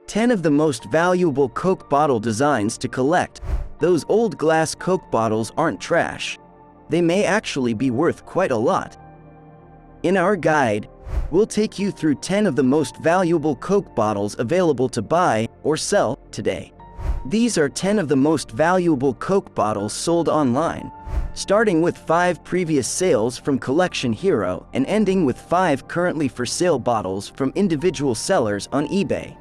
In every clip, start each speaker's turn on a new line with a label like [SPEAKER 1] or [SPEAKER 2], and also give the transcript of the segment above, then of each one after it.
[SPEAKER 1] 10 of the most valuable Coke bottle designs to collect. Those old glass Coke bottles aren't trash. They may actually be worth quite a lot. In our guide, we'll take you through 10 of the most valuable Coke bottles available to buy or sell today. These are 10 of the most valuable Coke bottles sold online, starting with 5 previous sales from Collection Hero and ending with 5 currently for sale bottles from individual sellers on eBay.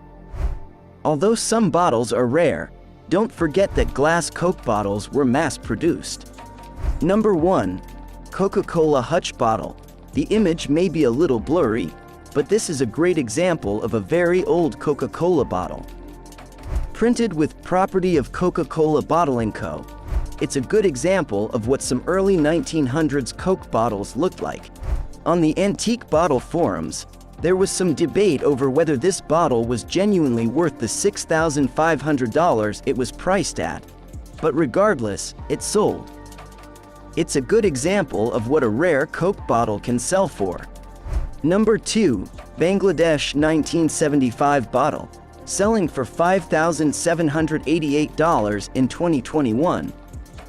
[SPEAKER 1] Although some bottles are rare, don't forget that glass Coke bottles were mass-produced. Number 1. Coca-Cola Hutch Bottle. The image may be a little blurry, but this is a great example of a very old Coca-Cola bottle. Printed with property of Coca-Cola Bottling Co., it's a good example of what some early 1900s Coke bottles looked like. On the antique bottle forums, there was some debate over whether this bottle was genuinely worth the $6,500 it was priced at, but regardless, it sold. It's a good example of what a rare Coke bottle can sell for. Number 2. Bangladesh 1975 Bottle. Selling for $5,788 in 2021.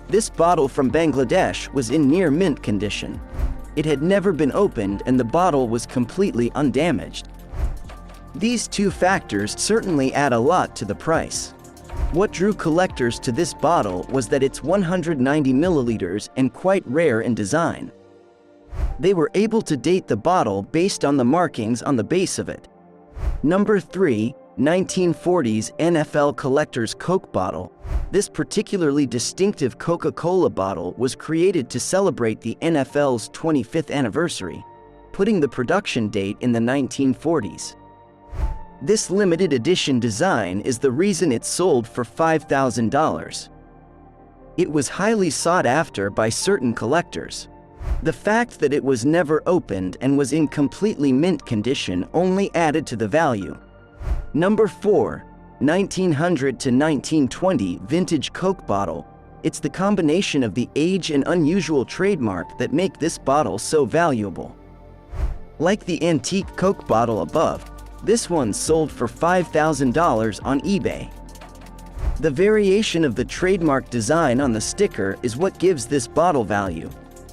[SPEAKER 1] This bottle from Bangladesh was in near mint condition. It had never been opened and the bottle was completely undamaged. These two factors certainly add a lot to the price. What drew collectors to this bottle was that it's 190 milliliters and quite rare in design. They were able to date the bottle based on the markings on the base of it. Number 3. 1940s NFL Collector's Coke Bottle. This particularly distinctive Coca-Cola bottle was created to celebrate the NFL's 25th anniversary, putting the production date in the 1940s. This limited edition design is the reason it sold for $5,000. It was highly sought after by certain collectors. The fact that it was never opened and was in completely mint condition only added to the value. Number 4. 1900 to 1920 Vintage Coke Bottle. It's the combination of the age and unusual trademark that make this bottle so valuable. Like the antique Coke bottle above, this one sold for $5,000 on eBay. The variation of the trademark design on the sticker is what gives this bottle value,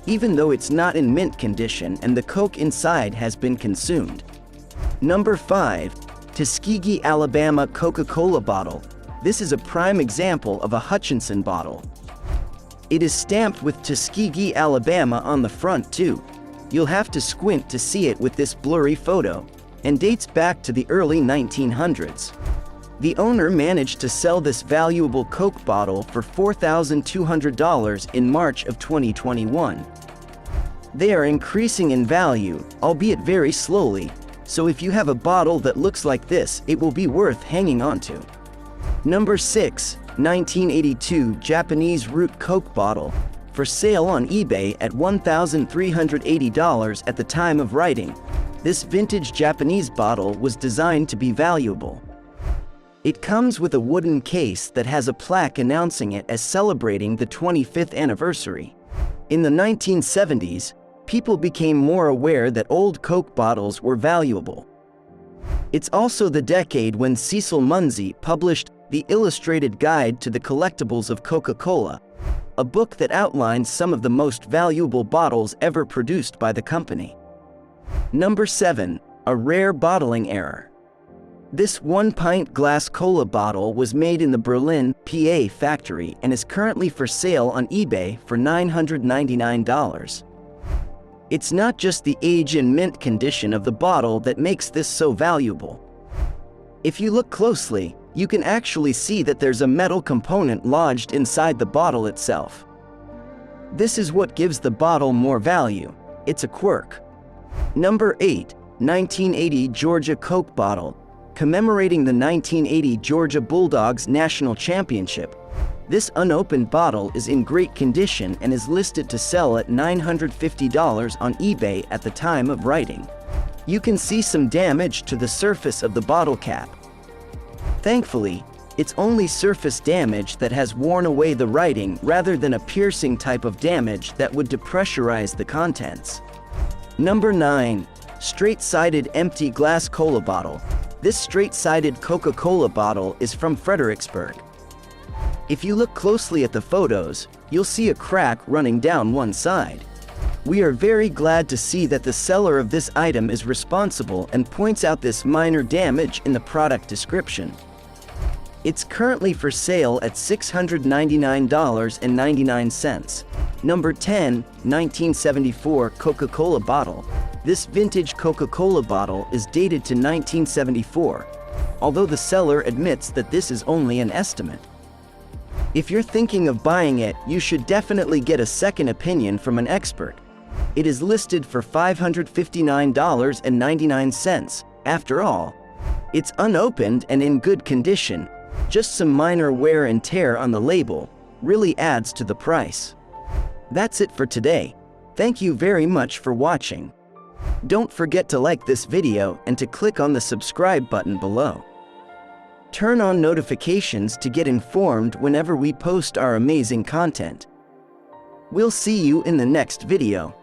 [SPEAKER 1] even though it's not in mint condition and the Coke inside has been consumed. Number 5. Tuskegee, Alabama Coca-Cola Bottle. This is a prime example of a Hutchinson bottle. It is stamped with Tuskegee, Alabama on the front too. You'll have to squint to see it with this blurry photo, and dates back to the early 1900s. The owner managed to sell this valuable Coke bottle for $4,200 in March of 2021. They are increasing in value, albeit very slowly, so if you have a bottle that looks like this, it will be worth hanging on to. Number 6. 1982 Japanese Root Coke Bottle. For sale on eBay at $1,380 at the time of writing. This vintage Japanese bottle was designed to be valuable. It comes with a wooden case that has a plaque announcing it as celebrating the 25th anniversary. In the 1970s, people became more aware that old Coke bottles were valuable. It's also the decade when Cecil Munsey published The Illustrated Guide to the Collectibles of Coca-Cola, a book that outlines some of the most valuable bottles ever produced by the company. Number 7. A rare bottling error. This 1-pint glass cola bottle was made in the Berlin, PA factory and is currently for sale on eBay for $999. It's not just the age and mint condition of the bottle that makes this so valuable. If you look closely, you can actually see that there's a metal component lodged inside the bottle itself. This is what gives the bottle more value. It's a quirk. Number 8. 1980 Georgia Coke Bottle. Commemorating the 1980 Georgia Bulldogs National Championship. This unopened bottle is in great condition and is listed to sell at $950 on eBay at the time of writing. You can see some damage to the surface of the bottle cap. Thankfully, it's only surface damage that has worn away the writing rather than a piercing type of damage that would depressurize the contents. Number 9. Straight-sided empty glass cola bottle. This straight-sided Coca-Cola bottle is from Fredericksburg. If you look closely at the photos, you'll see a crack running down one side. We are very glad to see that the seller of this item is responsible and points out this minor damage in the product description. It's currently for sale at $699.99. Number 10, 1974 Coca-Cola bottle. This vintage Coca-Cola bottle is dated to 1974, although the seller admits that this is only an estimate. If you're thinking of buying it, you should definitely get a second opinion from an expert. It is listed for $559.99. After all, it's unopened and in good condition. Just some minor wear and tear on the label really adds to the price. That's it for today. Thank you very much for watching. Don't forget to like this video and to click on the subscribe button below. Turn on notifications to get informed whenever we post our amazing content. We'll see you in the next video.